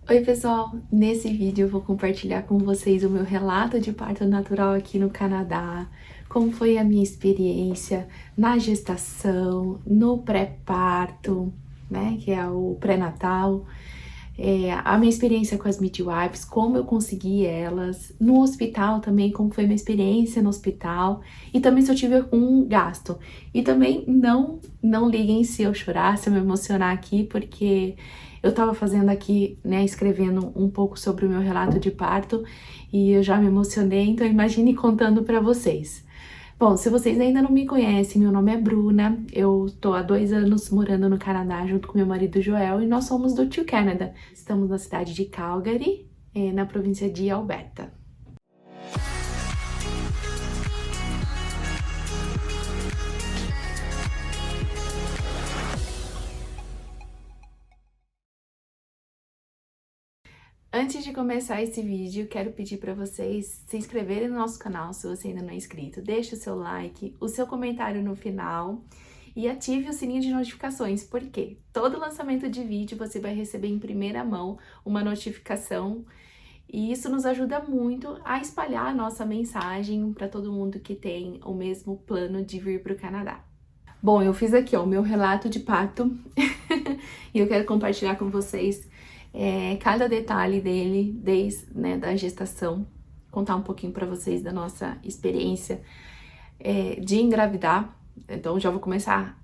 Oi pessoal, nesse vídeo eu vou compartilhar com vocês o meu relato de parto natural aqui no Canadá, como foi a minha experiência na gestação, no pré-parto, né, que é o pré-natal, a minha experiência com as midwives, como eu consegui elas, no hospital também, como foi a minha experiência no hospital, e também se eu tive algum gasto. E também não liguem se eu chorar, se eu me emocionar aqui, porque eu tava fazendo aqui, né, escrevendo um pouco sobre o meu relato de parto, e eu já me emocionei, então imagine contando pra vocês. Bom, se vocês ainda não me conhecem, meu nome é Bruna, eu tô há 2 anos morando no Canadá junto com meu marido Joel e nós somos do Tio Canada. Estamos na cidade de Calgary, na província de Alberta. Antes de começar esse vídeo, quero pedir para vocês se inscreverem no nosso canal se você ainda não é inscrito. Deixe o seu like, o seu comentário no final e ative o sininho de notificações, porque todo lançamento de vídeo você vai receber em primeira mão uma notificação e isso nos ajuda muito a espalhar a nossa mensagem para todo mundo que tem o mesmo plano de vir para o Canadá. Bom, eu fiz aqui ó, o meu relato de parto e eu quero compartilhar com vocês cada detalhe dele, desde da gestação, contar um pouquinho para vocês da nossa experiência de engravidar. Então já vou começar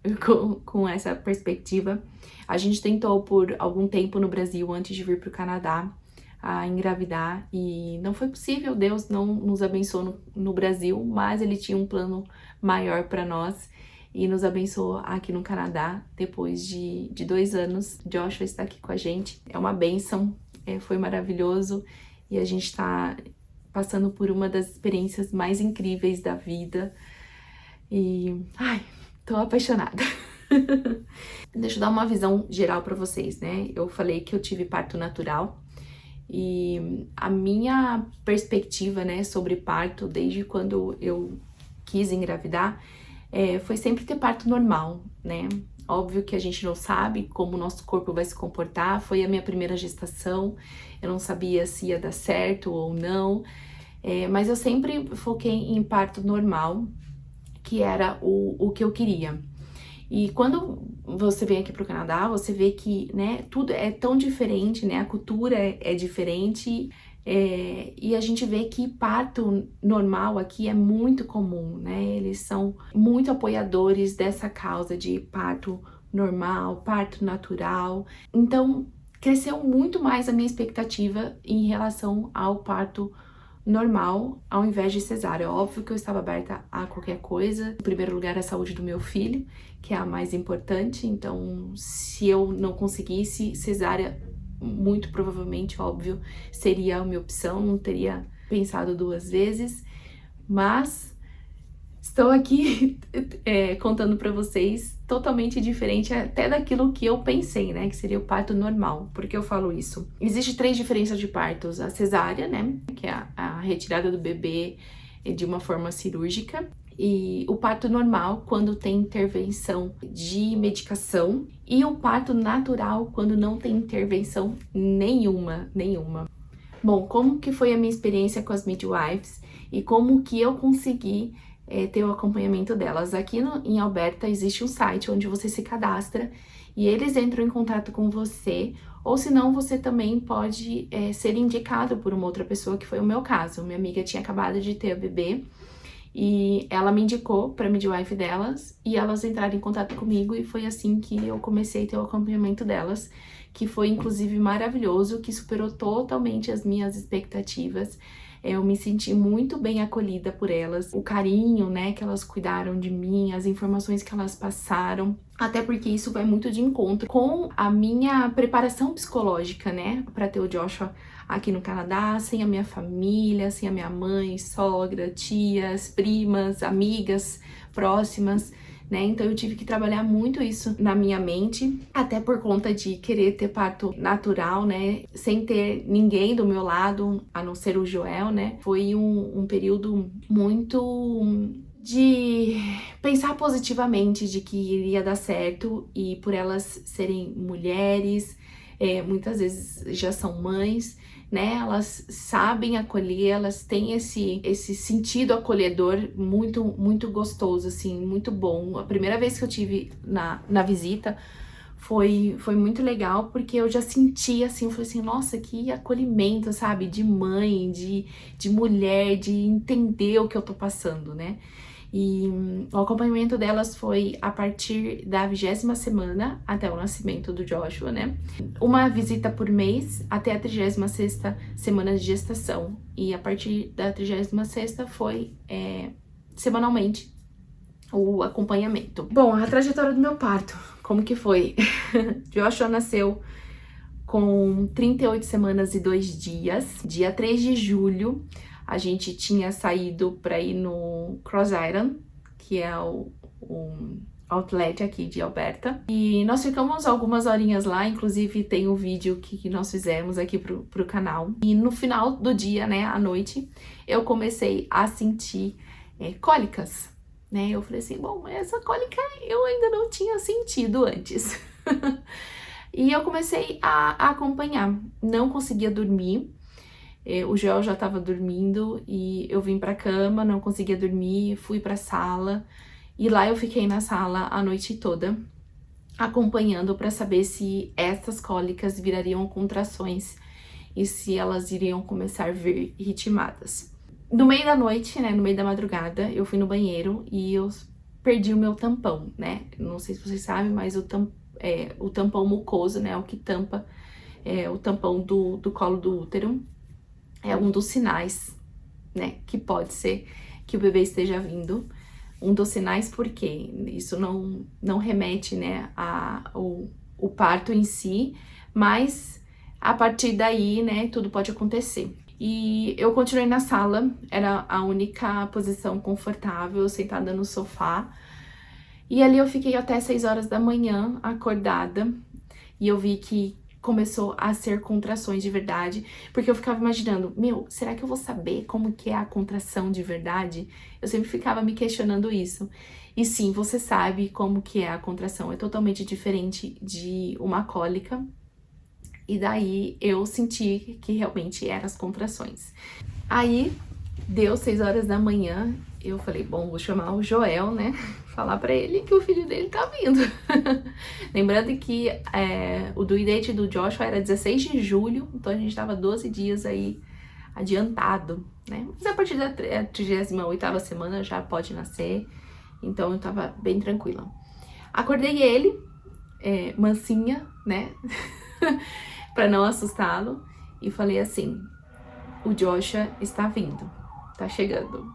com essa perspectiva. A gente tentou por algum tempo no Brasil, antes de vir para o Canadá, a engravidar e não foi possível, Deus não nos abençoou no Brasil, mas Ele tinha um plano maior para nós e nos abençoou aqui no Canadá. Depois de 2 anos, Joshua está aqui com a gente, é uma bênção, foi maravilhoso e a gente está passando por uma das experiências mais incríveis da vida e, ai, tô apaixonada. Deixa eu dar uma visão geral para vocês, né? Eu falei que eu tive parto natural e a minha perspectiva, né, sobre parto, desde quando eu quis engravidar, foi sempre ter parto normal, né? Óbvio que a gente não sabe como o nosso corpo vai se comportar, foi a minha primeira gestação, eu não sabia se ia dar certo ou não, mas eu sempre foquei em parto normal, que era o que eu queria. E quando você vem aqui para o Canadá, você vê que, né, tudo é tão diferente, né, a cultura é diferente, e a gente vê que parto normal aqui é muito comum, né, eles são muito apoiadores dessa causa de parto normal, parto natural, então cresceu muito mais a minha expectativa em relação ao parto normal, ao invés de cesárea. Óbvio que eu estava aberta a qualquer coisa. Em primeiro lugar, a saúde do meu filho, que é a mais importante. Então, se eu não conseguisse cesárea, muito provavelmente, óbvio, seria a minha opção. Não teria pensado 2 vezes. Mas estou aqui contando para vocês totalmente diferente até daquilo que eu pensei, né? Que seria o parto normal. Por que eu falo isso? Existem 3 diferenças de partos. A cesárea, né? Que é a retirada do bebê de uma forma cirúrgica. E o parto normal, quando tem intervenção de medicação. E o parto natural, quando não tem intervenção nenhuma. Bom, como que foi a minha experiência com as midwives e como que eu consegui ter o acompanhamento delas? Aqui em Alberta existe um site onde você se cadastra e eles entram em contato com você, ou senão você também pode ser indicado por uma outra pessoa, que foi o meu caso. Minha amiga tinha acabado de ter a bebê e ela me indicou para a midwife delas e elas entraram em contato comigo e foi assim que eu comecei a ter o acompanhamento delas, que foi inclusive maravilhoso, que superou totalmente as minhas expectativas. Eu me senti muito bem acolhida por elas, o carinho, né, que elas cuidaram de mim, as informações que elas passaram, até porque isso vai muito de encontro com a minha preparação psicológica, né, para ter o Joshua aqui no Canadá, sem a minha família, sem a minha mãe, sogra, tias, primas, amigas próximas, né? Então eu tive que trabalhar muito isso na minha mente, até por conta de querer ter parto natural, né? Sem ter ninguém do meu lado, a não ser o Joel, né? Foi um período muito de pensar positivamente de que iria dar certo e por elas serem mulheres, muitas vezes já são mães, né? Elas sabem acolher, elas têm esse sentido acolhedor muito, muito gostoso, assim, muito bom. A primeira vez que eu tive na visita foi muito legal, porque eu já senti, assim, eu falei assim, nossa, que acolhimento, sabe? De mãe, de mulher, de entender o que eu tô passando, né? E o acompanhamento delas foi a partir da 20ª semana até o nascimento do Joshua, né? Uma visita por mês até a 36ª semana de gestação. E a partir da 36ª foi semanalmente o acompanhamento. Bom, a trajetória do meu parto, como que foi? Joshua nasceu com 38 semanas e 2 dias. Dia 3 de julho, a gente tinha saído para ir no Cross Island, que é o outlet aqui de Alberta. E nós ficamos algumas horinhas lá, inclusive tem um vídeo que nós fizemos aqui pro canal. E no final do dia, né, à noite, eu comecei a sentir cólicas, né? Eu falei assim, bom, essa cólica eu ainda não tinha sentido antes. E eu comecei a acompanhar, não conseguia dormir. O Joel já estava dormindo e eu vim pra cama, não conseguia dormir, fui pra sala. E lá eu fiquei na sala a noite toda, acompanhando para saber se essas cólicas virariam contrações e se elas iriam começar a vir ritmadas. No meio da noite, né, no meio da madrugada, eu fui no banheiro e eu perdi o meu tampão, né? Não sei se vocês sabem, mas o tampão mucoso, né, o que tampa o tampão do colo do útero, é um dos sinais, né, que pode ser que o bebê esteja vindo. Um dos sinais, porque isso não remete, né, o parto em si, mas a partir daí, né, tudo pode acontecer. E eu continuei na sala, era a única posição confortável, sentada no sofá. E ali eu fiquei até 6 horas da manhã, acordada, e eu vi que começou a ser contrações de verdade, porque eu ficava imaginando, meu, será que eu vou saber como que é a contração de verdade? Eu sempre ficava me questionando isso. E sim, você sabe como que é a contração, é totalmente diferente de uma cólica. E daí eu senti que realmente eram as contrações. Aí deu 6 horas da manhã, eu falei, bom, vou chamar o Joel, né? Falar pra ele que o filho dele tá vindo. Lembrando que o due date do Joshua era 16 de julho, então a gente tava 12 dias aí adiantado, né? Mas a partir da 38ª semana já pode nascer, então eu tava bem tranquila. Acordei ele, mansinha, né? Pra não assustá-lo, e falei assim, o Joshua está vindo, tá chegando.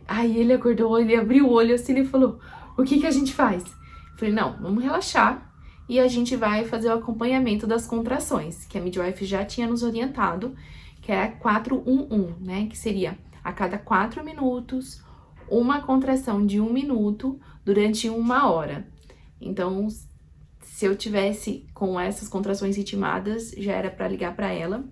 Aí ele acordou, ele abriu o olho assim, ele falou, o que a gente faz? Eu falei, não, vamos relaxar e a gente vai fazer o acompanhamento das contrações, que a midwife já tinha nos orientado, que era 4-1-1, né? Que seria a cada 4 minutos, uma contração de 1 minuto durante 1 hora. Então, se eu tivesse com essas contrações ritmadas, já era para ligar para ela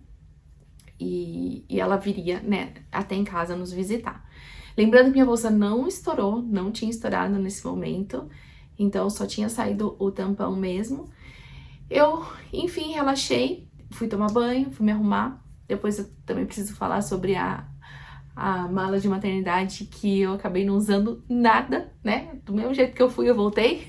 e ela viria, né, até em casa nos visitar. Lembrando que minha bolsa não estourou, não tinha estourado nesse momento, então só tinha saído o tampão mesmo. Eu, enfim, relaxei, fui tomar banho, fui me arrumar. Depois eu também preciso falar sobre a mala de maternidade, que eu acabei não usando nada, né? Do mesmo jeito que eu fui, eu voltei.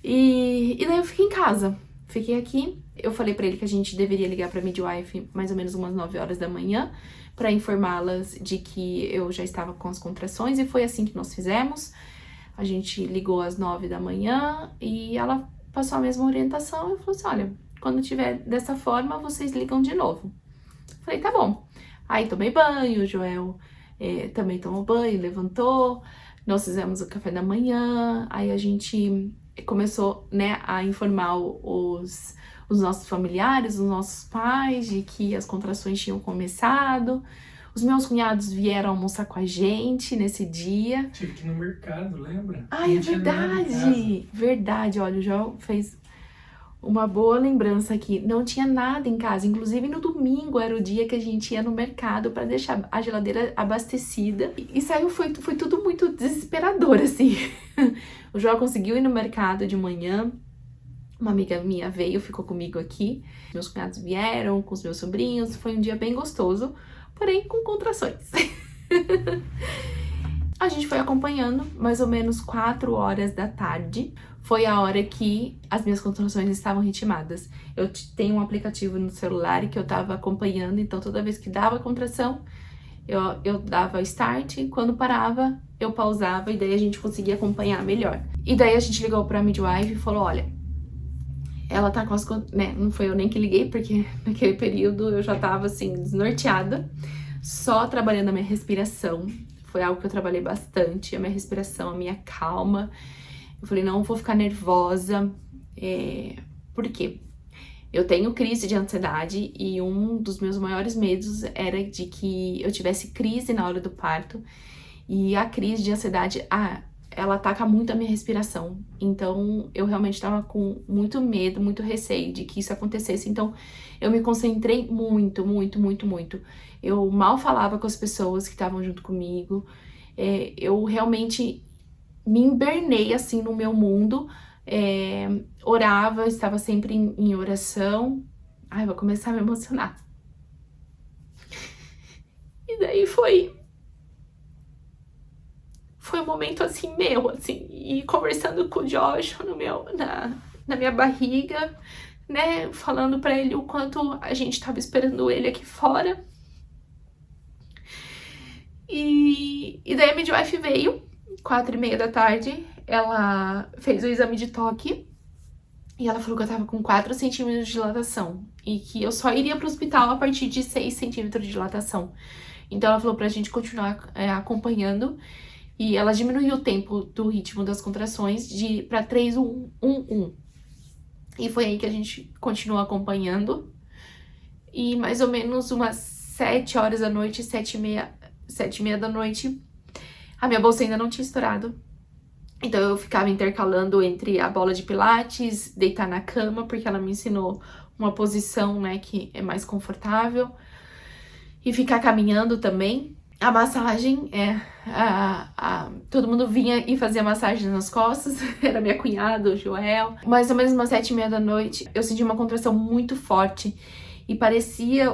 E daí eu fiquei em casa, fiquei aqui. Eu falei pra ele que a gente deveria ligar pra midwife mais ou menos umas 9 horas da manhã pra informá-las de que eu já estava com as contrações, e foi assim que nós fizemos. A gente ligou às 9 da manhã e ela passou a mesma orientação e falou assim, olha, quando tiver dessa forma, vocês ligam de novo. Falei, tá bom. Aí tomei banho, o Joel também tomou banho, levantou, nós fizemos o café da manhã, aí a gente começou, né, a informar os nossos familiares, os nossos pais, de que as contrações tinham começado. Os meus cunhados vieram almoçar com a gente nesse dia. Tive que ir no mercado, lembra? Ai, é verdade! Verdade, olha, o João fez uma boa lembrança aqui. Não tinha nada em casa, inclusive no domingo era o dia que a gente ia no mercado para deixar a geladeira abastecida. E saiu, foi tudo muito desesperador, assim. O João conseguiu ir no mercado de manhã, Uma amiga minha veio, ficou comigo aqui. Meus cunhados vieram com os meus sobrinhos. Foi um dia bem gostoso, porém com contrações. A gente foi acompanhando, mais ou menos 4 horas da tarde. Foi a hora que as minhas contrações estavam ritmadas. Eu tenho um aplicativo no celular que eu tava acompanhando, então toda vez que dava contração, eu dava start, quando parava, eu pausava e daí a gente conseguia acompanhar melhor. E daí a gente ligou pra midwife e falou, olha, ela tá com as... né, não foi eu nem que liguei, porque naquele período eu já tava assim, desnorteada, só trabalhando a minha respiração. Foi algo que eu trabalhei bastante, a minha respiração, a minha calma. Eu falei, não vou ficar nervosa. Por quê? Eu tenho crise de ansiedade e um dos meus maiores medos era de que eu tivesse crise na hora do parto. E a crise de ansiedade, ela ataca muito a minha respiração. Então, eu realmente tava com muito medo, muito receio de que isso acontecesse. Então, eu me concentrei muito. Eu mal falava com as pessoas que estavam junto comigo. Eu realmente me embernei, assim, no meu mundo. Orava, estava sempre em oração. Ai, vou começar a me emocionar. E daí foi um momento, assim, meu, assim, e conversando com o Josh na minha barriga, né, falando pra ele o quanto a gente tava esperando ele aqui fora. E daí a midwife veio, 4h30 da tarde, ela fez o exame de toque e ela falou que eu tava com 4 centímetros de dilatação e que eu só iria pro hospital a partir de 6 centímetros de dilatação. Então ela falou pra gente continuar acompanhando e ela diminuiu o tempo do ritmo das contrações pra 3-1-1-1. E foi aí que a gente continuou acompanhando e mais ou menos umas 7 horas da noite, 7h30 da noite, a minha bolsa ainda não tinha estourado. Então eu ficava intercalando entre a bola de pilates, deitar na cama, porque ela me ensinou uma posição, né, que é mais confortável, e ficar caminhando também. A massagem, todo mundo vinha e fazia massagem nas costas, era minha cunhada, o Joel. Mais ou menos umas 7h30 da noite, eu senti uma contração muito forte e parecia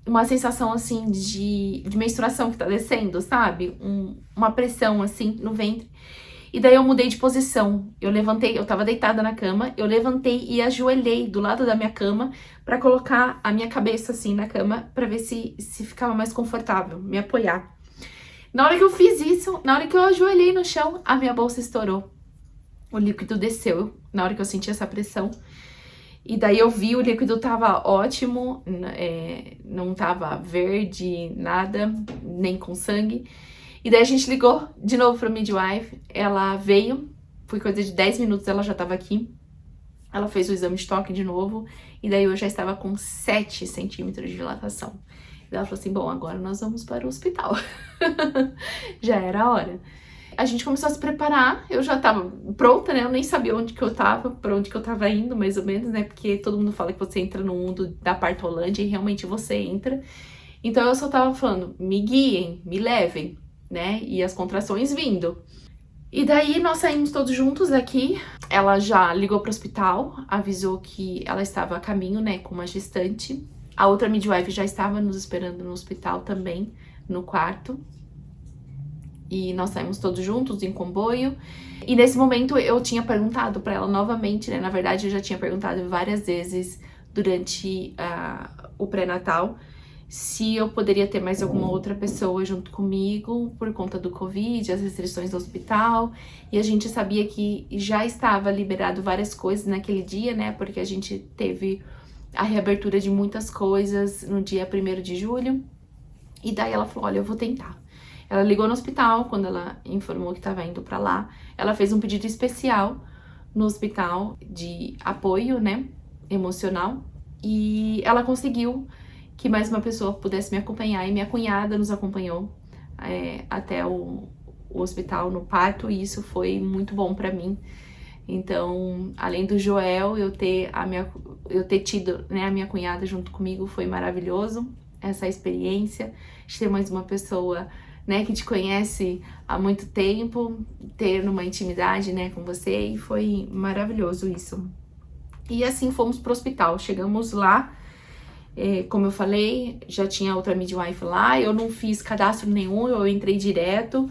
uma sensação, assim, de menstruação que tá descendo, sabe? Uma pressão, assim, no ventre. E daí eu mudei de posição. Eu levantei, eu tava deitada na cama, eu levantei e ajoelhei do lado da minha cama pra colocar a minha cabeça, assim, na cama, pra ver se ficava mais confortável, me apoiar. Na hora que eu fiz isso, na hora que eu ajoelhei no chão, a minha bolsa estourou. O líquido desceu, na hora que eu senti essa pressão. E daí eu vi, o líquido tava ótimo, não tava verde, nada, nem com sangue. E daí a gente ligou de novo pra midwife, ela veio, foi coisa de 10 minutos, ela já tava aqui. Ela fez o exame de toque de novo, e daí eu já estava com 7 centímetros de dilatação. E ela falou assim, bom, agora nós vamos para o hospital. Já era a hora. A gente começou a se preparar, eu já tava pronta, né? Eu nem sabia onde que eu tava, pra onde que eu tava indo, mais ou menos, né? Porque todo mundo fala que você entra no mundo da partolândia e realmente você entra. Então eu só tava falando, me guiem, me levem, né? E as contrações vindo. E daí nós saímos todos juntos daqui. Ela já ligou pro hospital, avisou que ela estava a caminho, né? Com uma gestante. A outra midwife já estava nos esperando no hospital também, no quarto. E nós saímos todos juntos em comboio. E nesse momento eu tinha perguntado pra ela novamente, né? Na verdade, eu já tinha perguntado várias vezes durante o pré-natal se eu poderia ter mais alguma outra pessoa junto comigo por conta do Covid, as restrições do hospital. E a gente sabia que já estava liberado várias coisas naquele dia, né? Porque a gente teve a reabertura de muitas coisas no dia 1º de julho. E daí ela falou, olha, eu vou tentar. Ela ligou no hospital, quando ela informou que estava indo pra lá. Ela fez um pedido especial no hospital de apoio, né, emocional. E ela conseguiu que mais uma pessoa pudesse me acompanhar. E minha cunhada nos acompanhou até o hospital no parto. E isso foi muito bom pra mim. Então, além do Joel, eu ter tido, né, a minha cunhada junto comigo foi maravilhoso. Essa experiência de ter mais uma pessoa né, que te conhece há muito tempo, ter uma intimidade, né, com você, e foi maravilhoso isso. E assim fomos pro hospital, chegamos lá, como eu falei, já tinha outra midwife lá, eu não fiz cadastro nenhum, eu entrei direto.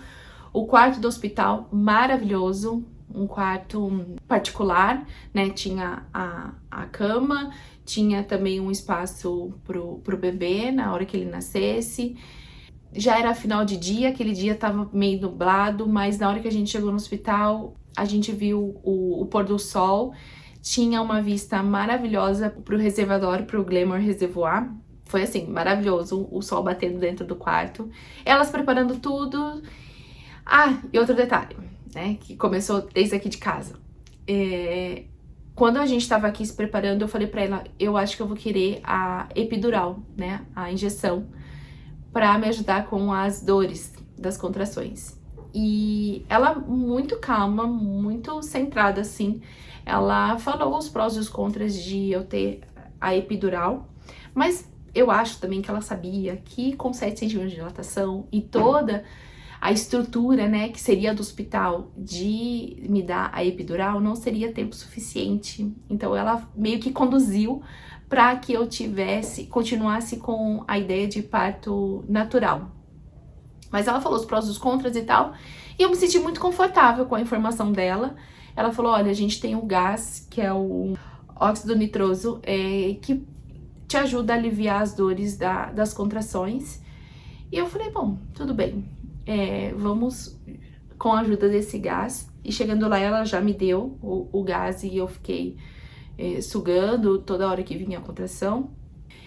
O quarto do hospital, maravilhoso, um quarto particular, né, tinha a cama, tinha também um espaço pro bebê na hora que ele nascesse. Já era final de dia, aquele dia tava meio nublado, mas na hora que a gente chegou no hospital, a gente viu o pôr do sol. Tinha uma vista maravilhosa pro reservatório, pro Glamour Reservoir. Foi assim, maravilhoso, o sol batendo dentro do quarto. Elas preparando tudo. Ah, e outro detalhe, né, que começou desde aqui de casa. Quando a gente tava aqui se preparando, eu falei pra ela, eu acho que eu vou querer a epidural, né, a injeção, pra me ajudar com as dores das contrações. E ela, muito calma, muito centrada, assim, ela falou os prós e os contras de eu ter a epidural, mas eu acho também que ela sabia que com 7 centímetros de dilatação e toda a estrutura, né, que seria do hospital de me dar a epidural, não seria tempo suficiente. Então ela meio que conduziu para que eu continuasse com a ideia de parto natural. Mas ela falou os prós e os contras e tal, e eu me senti muito confortável com a informação dela. Ela falou, olha, a gente tem um gás, que é o óxido nitroso, que te ajuda a aliviar as dores das contrações. E eu falei, bom, tudo bem, vamos com a ajuda desse gás. E chegando lá, ela já me deu o gás e eu fiquei sugando toda hora que vinha a contração.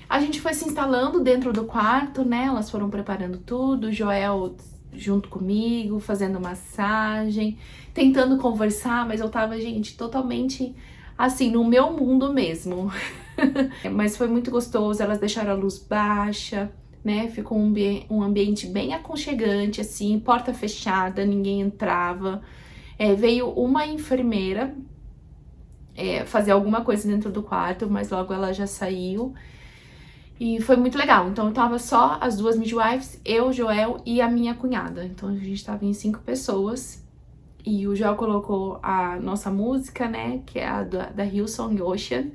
A gente foi se instalando dentro do quarto, né? Elas foram preparando tudo, o Joel junto comigo, fazendo massagem, tentando conversar, mas eu tava, gente, totalmente assim, no meu mundo mesmo. Mas foi muito gostoso, elas deixaram a luz baixa, né? Ficou um ambiente bem aconchegante, assim, porta fechada, ninguém entrava. Veio uma enfermeira fazer alguma coisa dentro do quarto, mas logo ela já saiu. E foi muito legal. Então, tava só as duas midwives, eu, Joel e a minha cunhada. Então, a gente tava em 5 pessoas. E o Joel colocou a nossa música, né? Que é a da Hillsong Ocean.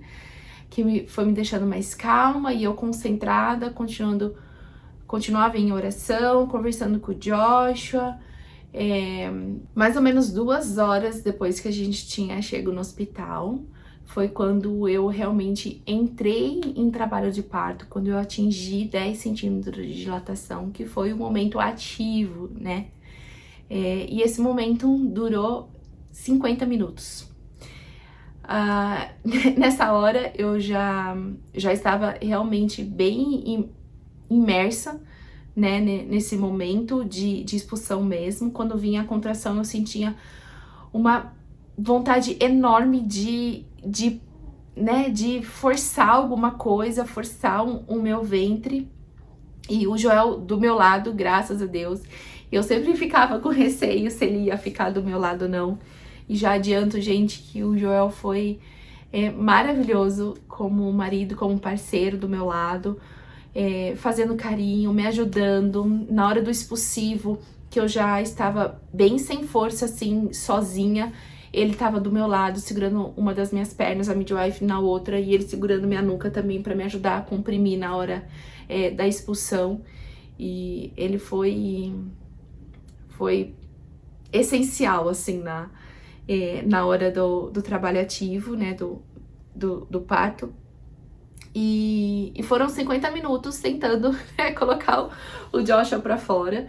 Que foi me deixando mais calma e eu concentrada, continuava em oração, conversando com o Joshua. Mais ou menos 2 horas depois que a gente tinha chegado no hospital, foi quando eu realmente entrei em trabalho de parto, quando eu atingi 10 centímetros de dilatação, que foi o momento ativo, né? E esse momento durou 50 minutos. Nessa hora eu já estava realmente bem imersa, né, nesse momento de expulsão mesmo. Quando vinha a contração, eu sentia uma vontade enorme de forçar alguma coisa, forçar o meu ventre. E o Joel do meu lado, graças a Deus, eu sempre ficava com receio se ele ia ficar do meu lado ou não. E já adianto, gente, que o Joel foi maravilhoso como marido, como parceiro do meu lado, fazendo carinho, me ajudando. Na hora do expulsivo, que eu já estava bem sem força, assim, sozinha, ele estava do meu lado, segurando uma das minhas pernas, a midwife na outra, e ele segurando minha nuca também para me ajudar a comprimir na hora da expulsão. E ele foi essencial, assim, na hora do trabalho ativo, né, do parto. E foram 50 minutos tentando, né, colocar o Joshua pra fora.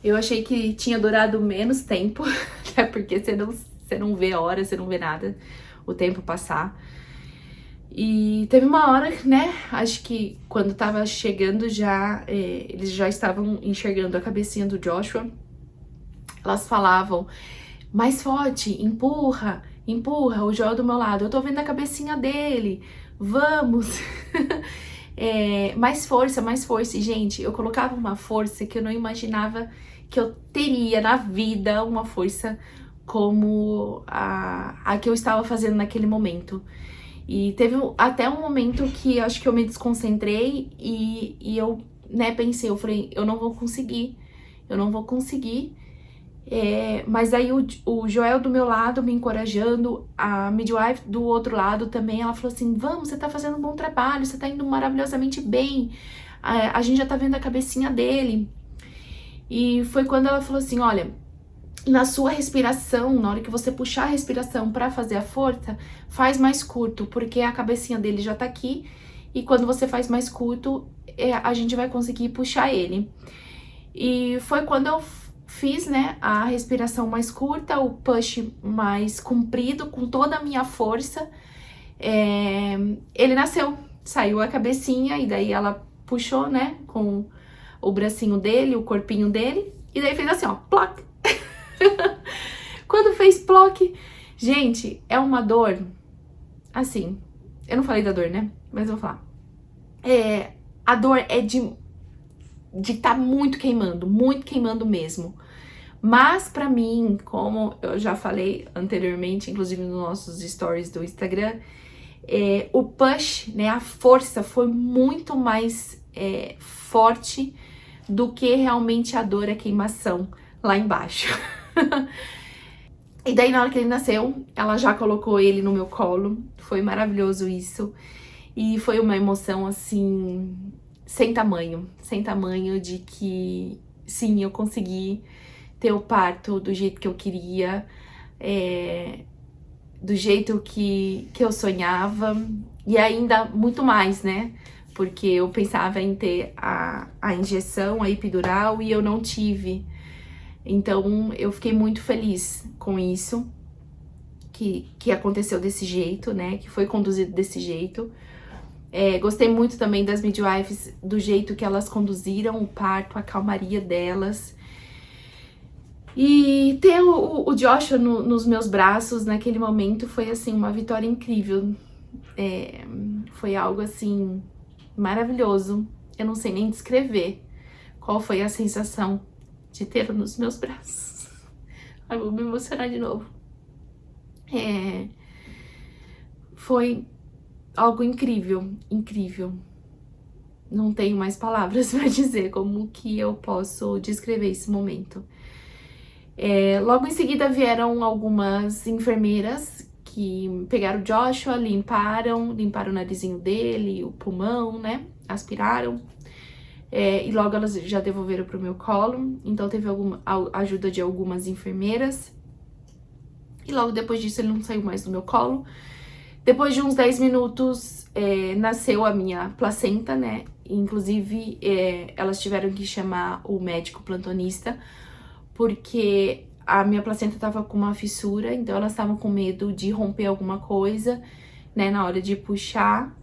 Eu achei que tinha durado menos tempo, né, porque você não vê a hora, você não vê nada, o tempo passar. E teve uma hora, né, acho que quando tava chegando já, eles já estavam enxergando a cabecinha do Joshua. Elas falavam, mais forte, empurra, empurra, o Joel do meu lado, eu tô vendo a cabecinha dele, vamos. Mais força, mais força. E, gente, eu colocava uma força que eu não imaginava que eu teria na vida, uma força como a que eu estava fazendo naquele momento. E teve até um momento que acho que eu me desconcentrei e eu, né, pensei, eu falei, eu não vou conseguir. eu não vou conseguir. Mas aí o Joel do meu lado me encorajando, a midwife do outro lado também, ela falou assim, vamos, você tá fazendo um bom trabalho, você tá indo maravilhosamente bem, a gente já tá vendo a cabecinha dele. E foi quando ela falou assim, olha, na sua respiração, na hora que você puxar a respiração pra fazer a força, faz mais curto, porque a cabecinha dele já tá aqui, e quando você faz mais curto, a gente vai conseguir puxar ele. E foi quando eu fiz, né, a respiração mais curta, o push mais comprido, com toda a minha força. Ele nasceu, saiu a cabecinha, e daí ela puxou, né, com o bracinho dele, o corpinho dele, e daí fez assim, ó, ploc. Quando fez ploc, gente, é uma dor, assim, eu não falei da dor, né, mas eu vou falar. A dor é de tá muito queimando mesmo. Mas pra mim, como eu já falei anteriormente, inclusive nos nossos stories do Instagram, o push, né, a força foi muito mais forte do que realmente a dor, a queimação lá embaixo. E daí na hora que ele nasceu, ela já colocou ele no meu colo, foi maravilhoso isso. E foi uma emoção assim, sem tamanho de que sim, eu consegui ter o parto do jeito que eu queria, do jeito que eu sonhava, e ainda muito mais, né? Porque eu pensava em ter a injeção, a epidural, e eu não tive. Então eu fiquei muito feliz com isso, que aconteceu desse jeito, né? Que foi conduzido desse jeito. Gostei muito também das midwives, do jeito que elas conduziram o parto, a calmaria delas. E ter o Joshua nos meus braços naquele momento foi, assim, uma vitória incrível. Foi algo, assim, maravilhoso. Eu não sei nem descrever qual foi a sensação de tê-lo nos meus braços. Ai, vou me emocionar de novo. Foi algo incrível, incrível. Não tenho mais palavras para dizer como que eu posso descrever esse momento. Logo em seguida vieram algumas enfermeiras que pegaram o Joshua, limparam o narizinho dele, o pulmão, né? Aspiraram. E logo elas já devolveram pro meu colo. Então teve a ajuda de algumas enfermeiras. E logo depois disso ele não saiu mais do meu colo. Depois de uns 10 minutos, nasceu a minha placenta, né? Inclusive, elas tiveram que chamar o médico plantonista, porque a minha placenta tava com uma fissura, então elas estavam com medo de romper alguma coisa, né, na hora de puxar.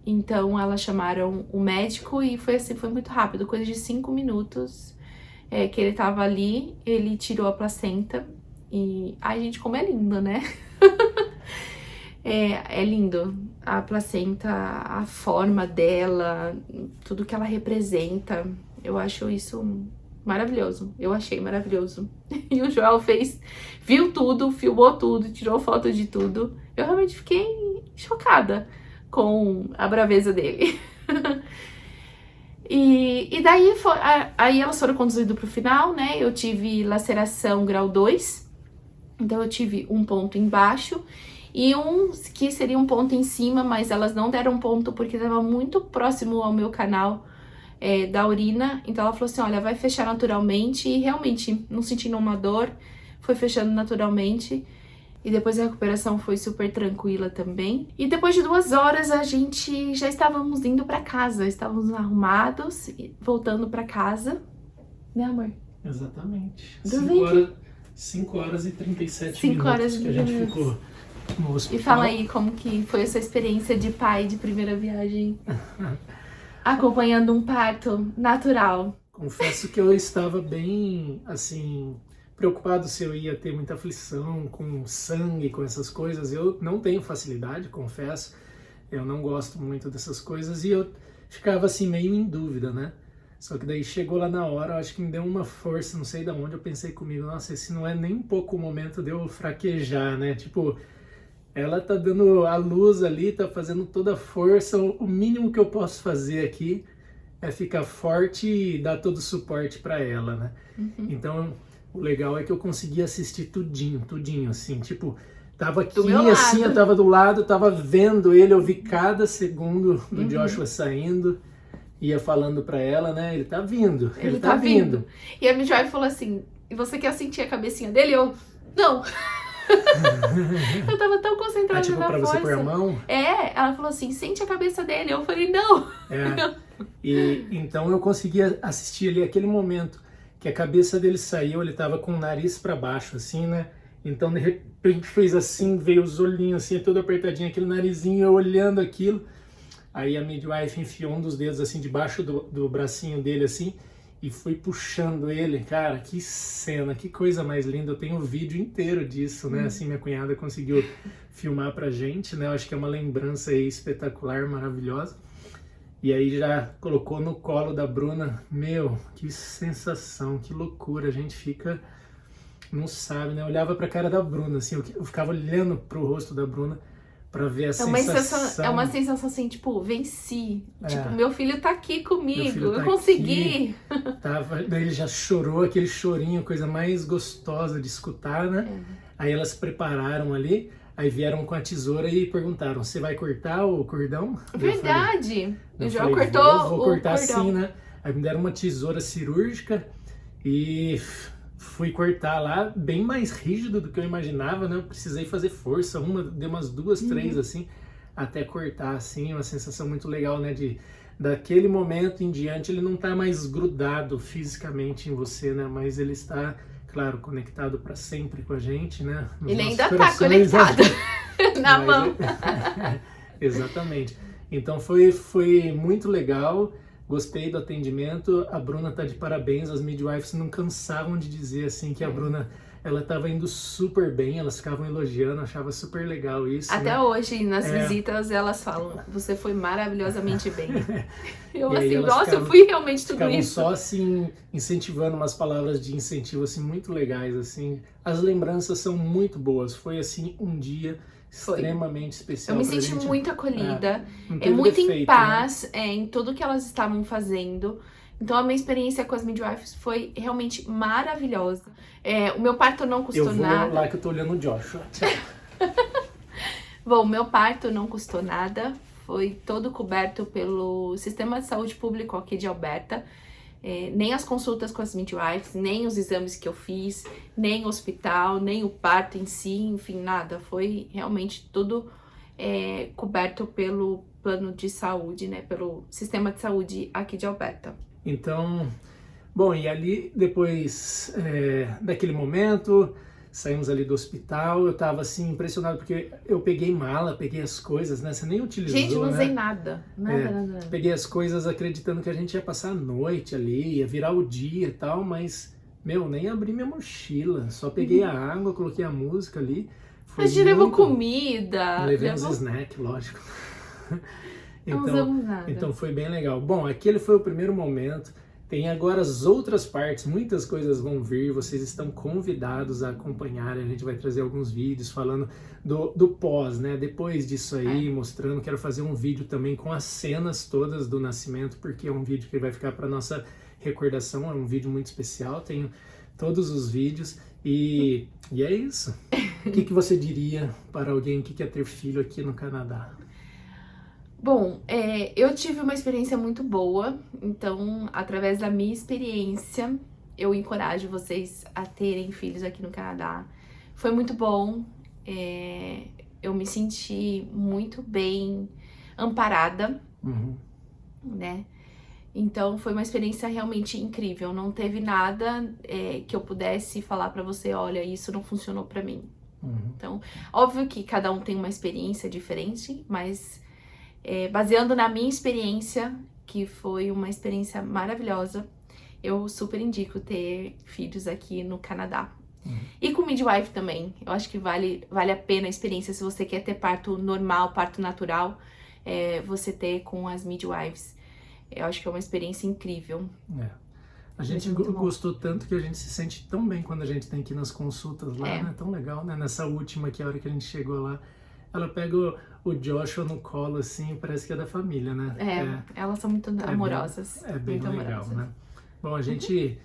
Então, elas chamaram o médico e foi assim, foi muito rápido, coisa de 5 minutos que ele tava ali, ele tirou a placenta e... Ai, gente, como é lindo, né? É lindo, a placenta, a forma dela, tudo que ela representa, eu acho isso maravilhoso, eu achei maravilhoso. E o Joel viu tudo, filmou tudo, tirou foto de tudo, eu realmente fiquei chocada com a braveza dele. E daí aí elas foram conduzidas pro final, né, eu tive laceração grau 2, então eu tive um ponto embaixo, e um que seria um ponto em cima, mas elas não deram ponto porque estava muito próximo ao meu canal da urina. Então ela falou assim, olha, vai fechar naturalmente, e realmente, não sentindo uma dor, foi fechando naturalmente. E depois a recuperação foi super tranquila também. E depois de 2 horas a gente já estávamos indo pra casa, estávamos arrumados, voltando pra casa, né, amor? Exatamente. 5 horas e 37 5 minutos horas que a gente ficou no hospital. E fala aí como que foi essa experiência de pai de primeira viagem, acompanhando um parto natural. Confesso que eu estava bem, assim, preocupado se eu ia ter muita aflição com sangue, com essas coisas. Eu não tenho facilidade, confesso. Eu não gosto muito dessas coisas e eu ficava assim meio em dúvida, né? Só que daí chegou lá na hora, eu acho que me deu uma força, não sei de onde, eu pensei comigo, nossa, esse não é nem um pouco o momento de eu fraquejar, né? Tipo, ela tá dando a luz ali, tá fazendo toda a força, o mínimo que eu posso fazer aqui é ficar forte e dar todo o suporte para ela, né? Então, o legal é que eu consegui assistir tudinho, assim, tipo, tava aqui, assim, eu tava do lado, tava vendo ele, eu vi cada segundo do Joshua saindo, ia falando pra ela, né, ele tá vindo, ele tá vindo. E a midwife falou assim, e você quer sentir a cabecinha dele? Eu, não. Eu tava tão concentrada tipo, na pra força. você pôr a mão? Ela falou assim, sente a cabeça dele. Eu falei, não. E então eu consegui assistir ali aquele momento que a cabeça dele saiu, ele tava com o nariz pra baixo, assim, né? Então, de repente, fez assim, veio os olhinhos assim, todo apertadinho, aquele narizinho, eu olhando aquilo. Aí a midwife enfiou um dos dedos assim, debaixo do bracinho dele, assim, e foi puxando ele. Cara, que cena, que coisa mais linda. Eu tenho um vídeo inteiro disso, né? Assim, minha cunhada conseguiu filmar pra gente, né? Eu acho que é uma lembrança aí espetacular, maravilhosa. E aí já colocou no colo da Bruna. Meu, que sensação, que loucura. A gente fica, não sabe, né? Eu olhava pra cara da Bruna, assim, eu ficava olhando pro rosto da Bruna pra ver a sensação. É uma sensação assim, tipo, venci. Tipo, meu filho tá aqui comigo, eu tá consegui. Daí ele já chorou, aquele chorinho, coisa mais gostosa de escutar, né? Aí elas prepararam ali. Aí vieram com a tesoura e perguntaram, você vai cortar o cordão? Verdade! Eu já falei, cortou vou cortar o cordão. assim, né? Aí me deram uma tesoura cirúrgica e fui cortar lá, bem mais rígido do que eu imaginava, né? Eu precisei fazer força, deu umas 2, 3 assim, até cortar assim, uma sensação muito legal, né? Daquele momento em diante ele não tá mais grudado fisicamente em você, né? Mas ele está, claro, conectado para sempre com a gente, né? Ele ainda tá conectado na mão. Exatamente. Então foi muito legal, gostei do atendimento, a Bruna tá de parabéns, as midwives não cansavam de dizer assim que a Bruna, ela tava indo super bem, elas ficavam elogiando, achava super legal isso. Até hoje, nas visitas, elas falam, você foi maravilhosamente bem. Eu assim, nossa, eu fui realmente tudo isso. Só assim, incentivando umas palavras de incentivo assim, muito legais, assim. As lembranças são muito boas, foi assim um dia extremamente especial. Eu me senti muito acolhida, muito defeito, em paz, né? Em tudo que elas estavam fazendo. Então a minha experiência com as midwives foi realmente maravilhosa. O meu parto não custou nada. Eu vou lá que eu tô olhando o Joshua. Bom, o meu parto não custou nada. Foi todo coberto pelo Sistema de Saúde Público aqui de Alberta. Nem as consultas com as midwives, nem os exames que eu fiz, nem o hospital, nem o parto em si, enfim, nada. Foi realmente tudo coberto pelo plano de saúde, né? Pelo Sistema de Saúde aqui de Alberta. Então, bom, e ali depois daquele momento, saímos ali do hospital, eu tava assim impressionado porque eu peguei mala, peguei as coisas, né? Você nem utilizou, gente, não usei né? nada. Peguei as coisas acreditando que a gente ia passar a noite ali, ia virar o dia e tal, mas, meu, nem abri minha mochila, só peguei a água, coloquei a música ali. A gente levou comida. Levei uns snacks, lógico. Não usamos nada. Então foi bem legal. Bom, aquele foi o primeiro momento. Tem agora as outras partes, muitas coisas vão vir, vocês estão convidados a acompanharem, a gente vai trazer alguns vídeos falando do pós, né? Depois disso aí, mostrando, quero fazer um vídeo também com as cenas todas do nascimento, porque é um vídeo que vai ficar para nossa recordação, é um vídeo muito especial, tenho todos os vídeos e é isso. O que você diria para alguém que quer ter filho aqui no Canadá? Bom, eu tive uma experiência muito boa, então, através da minha experiência, eu encorajo vocês a terem filhos aqui no Canadá. Foi muito bom, eu me senti muito bem amparada, né? Então, foi uma experiência realmente incrível. Não teve nada que eu pudesse falar pra você, olha, isso não funcionou pra mim. Então, óbvio que cada um tem uma experiência diferente, mas baseando na minha experiência, que foi uma experiência maravilhosa, eu super indico ter filhos aqui no Canadá. E com midwife também. Eu acho que vale a pena a experiência. Se você quer ter parto normal, parto natural, você ter com as midwives. Eu acho que é uma experiência incrível. A gente gostou tanto que a gente se sente tão bem quando a gente tem que ir nas consultas lá, né? Tão legal, né? Nessa última, que a hora que a gente chegou lá, ela pega o Joshua no colo, assim, parece que é da família, né? Elas são muito amorosas. É bem muito legal, amorosas. né? Bom, a gente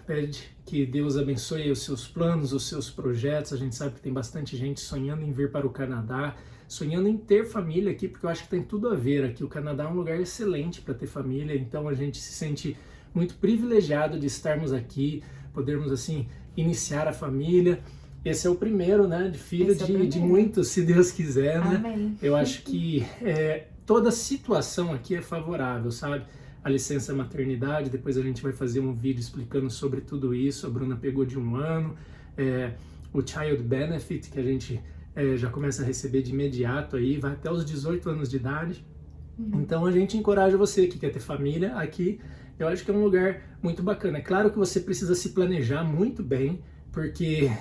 pede que Deus abençoe os seus planos, os seus projetos. A gente sabe que tem bastante gente sonhando em vir para o Canadá, sonhando em ter família aqui, porque eu acho que tem tudo a ver aqui. O Canadá é um lugar excelente para ter família, então a gente se sente muito privilegiado de estarmos aqui, podermos, assim, iniciar a família. Esse é o primeiro, né, de filho de muitos, se Deus quiser, né? Amém. Eu acho que toda situação aqui é favorável, sabe? A licença maternidade, depois a gente vai fazer um vídeo explicando sobre tudo isso. A Bruna pegou de 1 ano, o Child Benefit, que a gente já começa a receber de imediato aí, vai até os 18 anos de idade. Então a gente encoraja você que quer ter família aqui. Eu acho que é um lugar muito bacana. É claro que você precisa se planejar muito bem, porque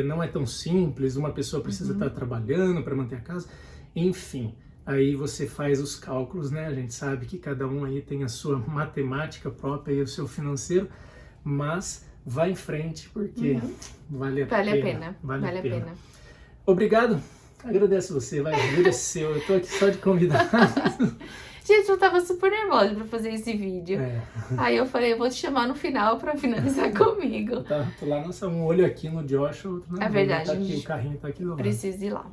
não é tão simples, uma pessoa precisa estar trabalhando para manter a casa, enfim. Aí você faz os cálculos, né? A gente sabe que cada um aí tem a sua matemática própria e o seu financeiro, mas vai em frente porque vale a pena. Vale a pena. Obrigado, agradeço você, vai, o vídeo é seu, eu tô aqui só de convidado. Gente, eu tava super nervosa pra fazer esse vídeo. Aí eu falei, eu vou te chamar no final pra finalizar comigo. Tô lá, nossa, um olho aqui no Josh, outro na É verdade, tá aqui, o carrinho tá aqui do lado. Preciso ir lá.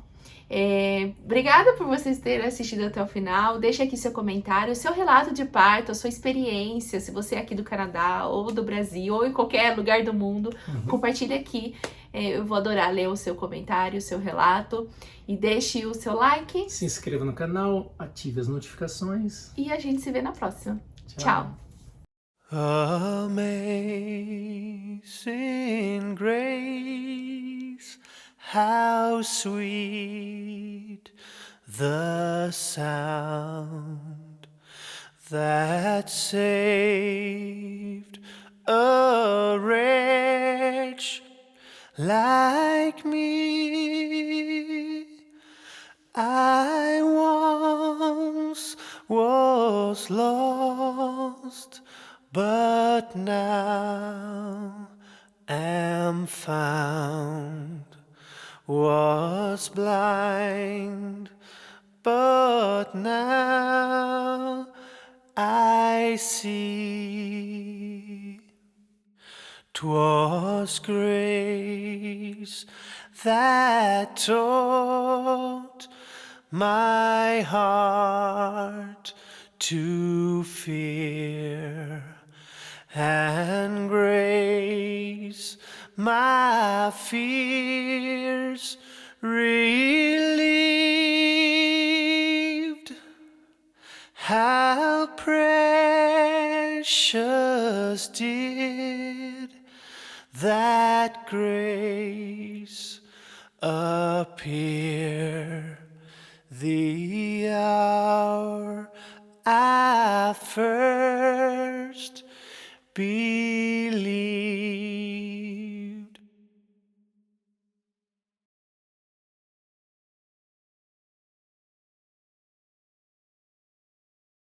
Obrigada por vocês terem assistido até o final. Deixa aqui seu comentário, seu relato de parto, a sua experiência, se você é aqui do Canadá ou do Brasil ou em qualquer lugar do mundo, compartilha aqui. Eu vou adorar ler o seu comentário, o seu relato, e deixe o seu like. Se inscreva no canal, ative as notificações. E a gente se vê na próxima. Tchau. Amazing grace, how sweet the sound that saved a wretch like me. I once was lost, but now am found. Was blind, but now I see. 'Twas grace that taught my heart to fear, and grace my fears relieved. How precious did that grace appear the hour I first believed.